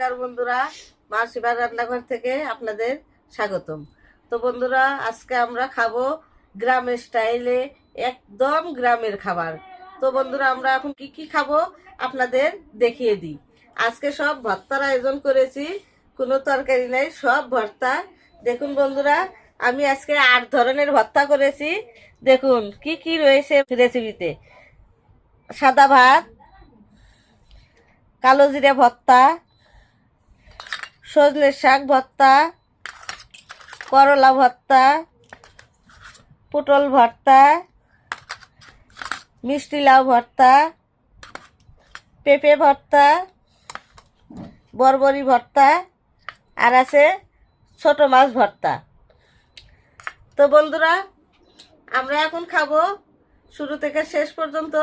নমস্কার বন্ধুরা, মা শিবার রান্নাঘর থেকে আপনাদের স্বাগতম। তো বন্ধুরা, আজকে আমরা খাবো গ্রামের স্টাইলে, একদম গ্রামের খাবার। তো বন্ধুরা, আমরা এখন কি কি খাবো আপনাদের দেখিয়ে দিই। আজকে সব ভর্তার আয়োজন করেছি, কোনো তরকারি নেই, সব ভর্তা। দেখুন বন্ধুরা, আমি আজকে 8 ধরনের ভর্তা করেছি। দেখুন কি কি রয়েছে রেসিপিতে। সাদা ভাত, কালো জিরে ভর্তা, সজনের শাক ভর্তা, করলা ভর্তা, পটল ভর্তা, মিষ্টি লাউ ভর্তা, পেঁপে ভর্তা, বরবরি ভর্তা, আর আছে ছোট মাছ ভর্তা। তো বন্ধুরা, আমরা এখন খাবো, শুরু থেকে শেষ পর্যন্ত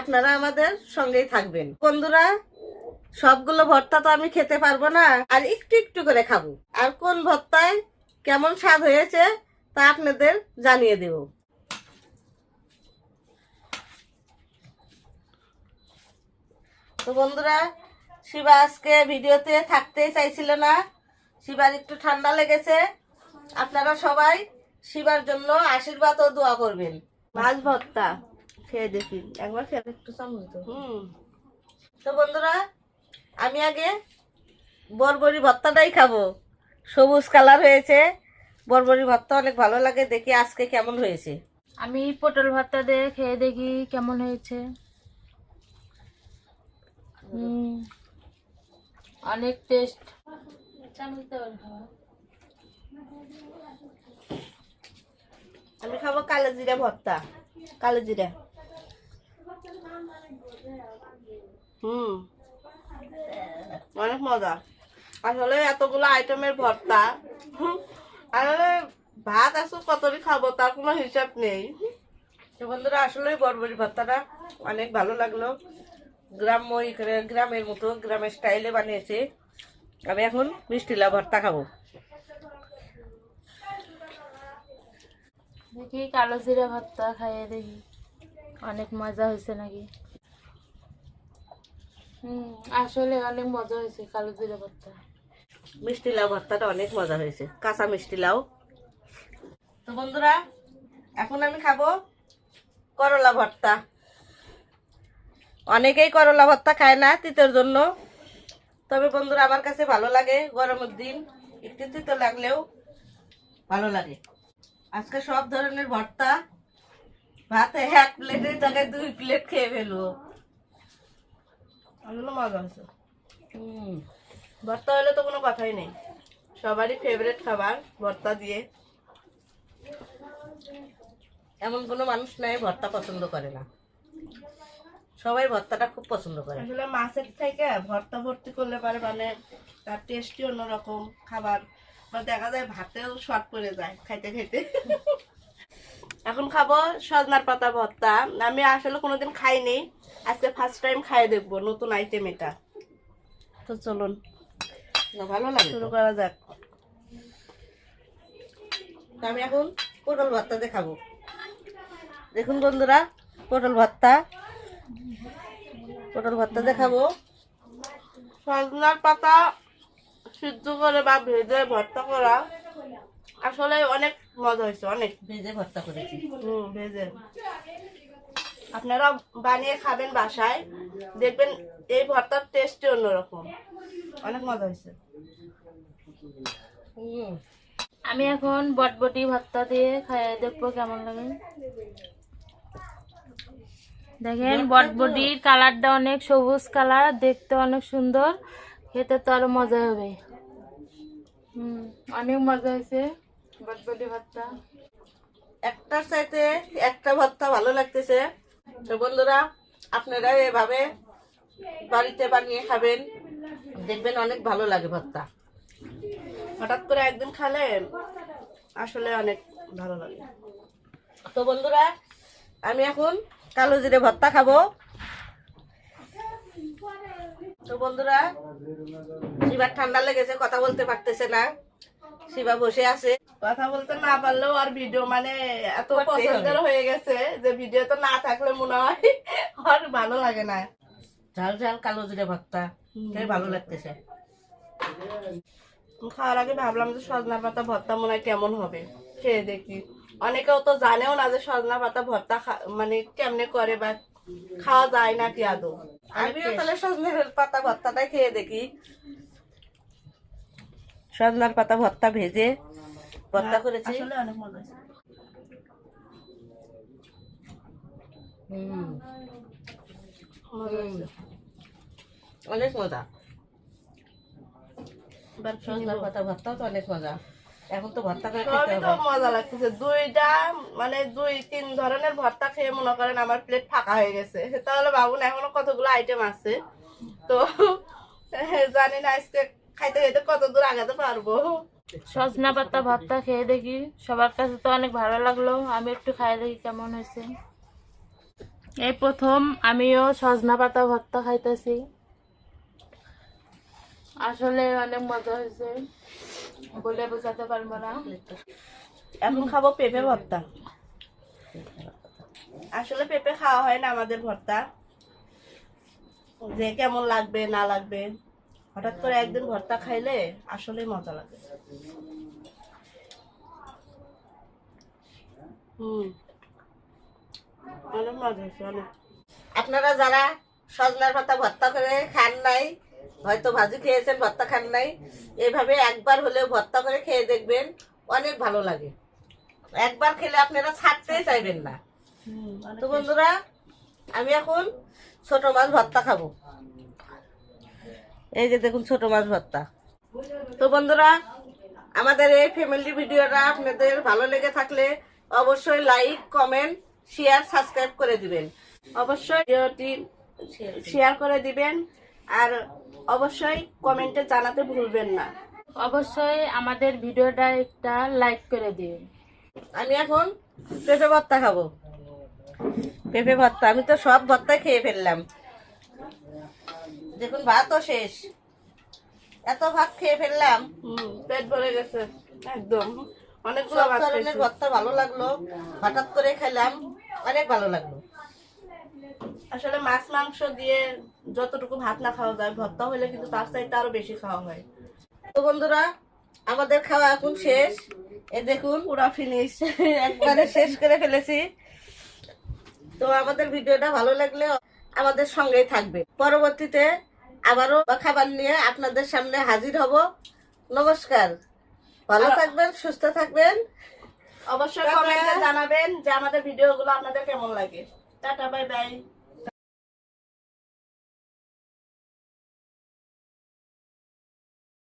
আপনারা আমাদের সঙ্গেই থাকবেন। বন্ধুরা, সবগুলো ভর্তা তো আমি খেতে পারবো না, আর একটু একটু করে খাবো। আর কোন ভর্তায় কেমন স্বাদ হয়েছে তা আপনাদের জানিয়ে দেব। তো বন্ধুরা, শিবা আজকে ভিডিওতে থাকতেই চাইছিল না, শিবার একটু ঠান্ডা লেগেছে। আপনারা সবাই শিবার জন্য আশীর্বাদ ও দোয়া করবেন। মাছ ভর্তা খেয়ে দেখি, একবার খেয়ে একটু চামচ তো। তো বন্ধুরা, আমি আগে বরবরি ভর্তাটাই খাবো। সবুজ কালার হয়েছে, বরবরি ভর্তা অনেক ভালো লাগে। দেখি আজকে কেমন হয়েছে। আমি পটল ভর্তা দিয়ে খেয়ে দেখি কেমন হয়েছে। অনেক টেস্ট। আমি খাবো কালো জিরা ভর্তা, কালো জিরা। অনেক মজা। আসলে এতগুলো আইটেমের ভর্তা, আসলে ভাত আছে কতই খাবো তার কোনো হিসাব নেই। তো বন্ধুরা, আসলে বরবরি ভর্তাটা অনেক ভালো লাগলো। গ্রামের মতো, গ্রামের স্টাইলে বানিয়েছে। আমি এখন মিষ্টি লাউ ভর্তা খাবো। দেখি কালো জিরা ভর্তা খাইয়ে দেখি অনেক মজা হয়েছে নাকি। আসলে অনেক মজা হয়েছে কালো জিরা ভর্তা। মিষ্টি লাউ ভর্তাটা অনেক মজা হয়েছে, কাঁচা মিষ্টি লাউ। তো বন্ধুরা, এখন আমি খাবো করলা ভর্তা। অনেকেই করলা ভর্তা খায় না তিতোর জন্য, তবে বন্ধুরা আমার কাছে ভালো লাগে। গরমের দিন একটু তিতো লাগলেও ভালো লাগে। আজকে সব ধরনের ভর্তা, ভাতে 1 প্লেটের জায়গায় 2 প্লেট খেয়ে ফেলবো। আসলে মজা হয়েছে। ভর্তা হলে তো কোনো কথাই নেই, সবারই ফেভারিট খাবার ভর্তা দিয়ে। এমন কোনো মানুষ নাই ভর্তা পছন্দ করে না, সবাই ভর্তাটা খুব পছন্দ করে। আসলে মাছের থেকে ভর্তা ভর্তি করলে পারে মানে তার টেস্টই অন্যরকম। খাবার মানে দেখা যায় ভাতেও স্বাদ পড়ে যায় খাইতে খাইতে। এখন খাবো সজনার পাতা ভর্তা। আমি আসলে কোনোদিন খাইনি, আজকে ফার্স্ট টাইম খাই দেখবো, নতুন আইটেম এটা। তো চলুন ভালো লাগে, শুরু করা যাক। আমি এখন পটল ভর্তা দেখাবো। দেখুন বন্ধুরা, পটল ভর্তা দেখাবো। সজনার পাতা সিদ্ধ করে বা ভেজে ভর্তা করা আসলে অনেক মজা হয়েছে। অনেক ভেজে ভর্তা করেছি। ভেজে আপনারা বানিয়ে খাবেন বাসায়, দেখবেন এই ভর্তার টেস্টই অন্যরকম, অনেক মজা হয়েছে। আমি এখন বটবটি ভর্তা দিয়ে খাইয়ে দেখবো কেমন লাগে। দেখেন বটবটির কালারটা অনেক সবুজ কালার, দেখতে অনেক সুন্দর, খেতে তো আরো মজা হবে। অনেক মজা হয়েছে বটবটি ভর্তা। একটার সাথে একটা ভর্তা ভালো লাগতেছে। তো বন্ধুরা, আপনারা এভাবে বাড়িতে বানিয়ে খাবেন, দেখবেন অনেক ভালো লাগে ভর্তা। হঠাৎ করে একদিন খালে আসলে অনেক ভালো লাগে। তো বন্ধুরা, আমি এখন কালো জিরে ভর্তা খাবো। তো বন্ধুরা, শিবার ঠান্ডা লেগেছে, কথা বলতে পারতেছে না। শিবা বসে আছে, কথা বলতে না পারলেও আর ভিডিও মানে এত পছন্দের হয়ে গেছে যে ভিডিও তো না থাকলে মনে হয় আর ভালো লাগে না। ঝাল ঝাল কালো জিরে ভর্তা খেয়ে ভালো লাগতেছে। খাওয়ার আগে ভাবলাম যে সজনা পাতা ভর্তা মনে হয় কেমন হবে, খেয়ে দেখি। অনেকেও তো জানেও না যে সজনা পাতা ভর্তা মানে কেমনে করে বা খাওয়া যায় নাকি আদৌ। আমিও তাহলে সজনের পাতা ভর্তাটাই খেয়ে দেখি। সজনার পাতা ভর্তা ভেজে ভর্তা করেছি। আসলে অনেক মজা হয়েছে। মজা হয়েছে। অনেক মজা। এবার কি সজনার নিবো? পাতা ভর্তাও তো অনেক মজা। এখন তো ভর্তা করে খেতে সবই তো হবে। মজা লাগতেছে। দুইটা মানে 2-3 ধরনের ভর্তা খেয়ে মনে করেন আমার প্লেট ফাঁকা হয়ে গেছে। তাহলে ভাবুন এখনো কতগুলো আইটেম আছে। তো জানি না আজকে খাইতে খাইতে কত দূর আগাতে পারবো। সজনা পাতা ভর্তা খেয়ে দেখি, সবার কাছে তো অনেক ভালো লাগলো, আমি একটু খাই দেখি কেমন হয়েছে। এই প্রথম আমিও সজনা পাতা ভর্তা খাইতেছি, আসলে অনেক মজা হয়েছে, বলে বোঝাতে পারবো না। এখন খাবো পেঁপে ভর্তা। আসলে পেঁপে খাওয়া হয় না আমাদের ভর্তা, যে কেমন লাগবে না লাগবে, হঠাৎ করে একদিন ভর্তা খাইলে আসলে মজা লাগে। অনেক মজা হয়েছে অনেক। আপনারা যারা সজনার পাতা ভর্তা করে খান নাই, হয়তো ভাজি খেয়েছেন ভর্তা খান নাই, এভাবে একবার হলেও ভর্তা করে খেয়ে দেখবেন, অনেক ভালো লাগে। একবার খেলে আপনারা ছাড়তেই চাইবেন না। তো বন্ধুরা, আমি এখন ছোট মাছ ভর্তা খাবো। এই যে দেখুন ছোট মাছ ভর্তা। তো বন্ধুরা, আমাদের এই ফ্যামিলি ভিডিওটা আপনাদের ভালো লেগে থাকলে অবশ্যই লাইক, কমেন্ট, শেয়ার, সাবস্ক্রাইব করে দিবেন। অবশ্যই ভিডিওটি শেয়ার করে দিবেন, আর অবশ্যই কমেন্টে জানাতে ভুলবেন না। অবশ্যই আমাদের ভিডিওটা একটা লাইক করে দিন। আমি এখন পেঁপে ভর্তা খাবো। পেঁপে ভর্তা, আমি তো সব ভর্তা খেয়ে ফেললাম। দেখুন ভাতও শেষ, এত ভাত খেয়ে ফেললাম। পেট ভরে গেছে একদম। অনেকগুলো সব ভাত ধরনের খাইছি। ভর্তা ভালো লাগলো, হঠাৎ করে খেলাম, অনেক ভালো লাগলো। আসলে মাছ মাংস দিয়ে যতটুকু ভাত না খাওয়া যায়, ভর্তা হলে কিন্তু তার চাইতে আরো বেশি খাওয়া হয়। তো বন্ধুরা, আমাদের খাওয়া এখন শেষ। এই দেখুন পুরা ফিনিশ। একবারে শেষ করে ফেলেছি। তো আমাদের ভিডিওটা ভালো লাগলে আমাদের সঙ্গেই থাকবে। পরবর্তীতে আবারও খাবার নিয়ে আপনাদের সামনে হাজির হব। নমস্কার, ভালো থাকবেন, সুস্থ থাকবেন। অবশ্যই টাটা। কমেন্টে জানাবেন যে আমাদের ভিডিওগুলো আপনাদের কেমন লাগে। Tata, bye bye.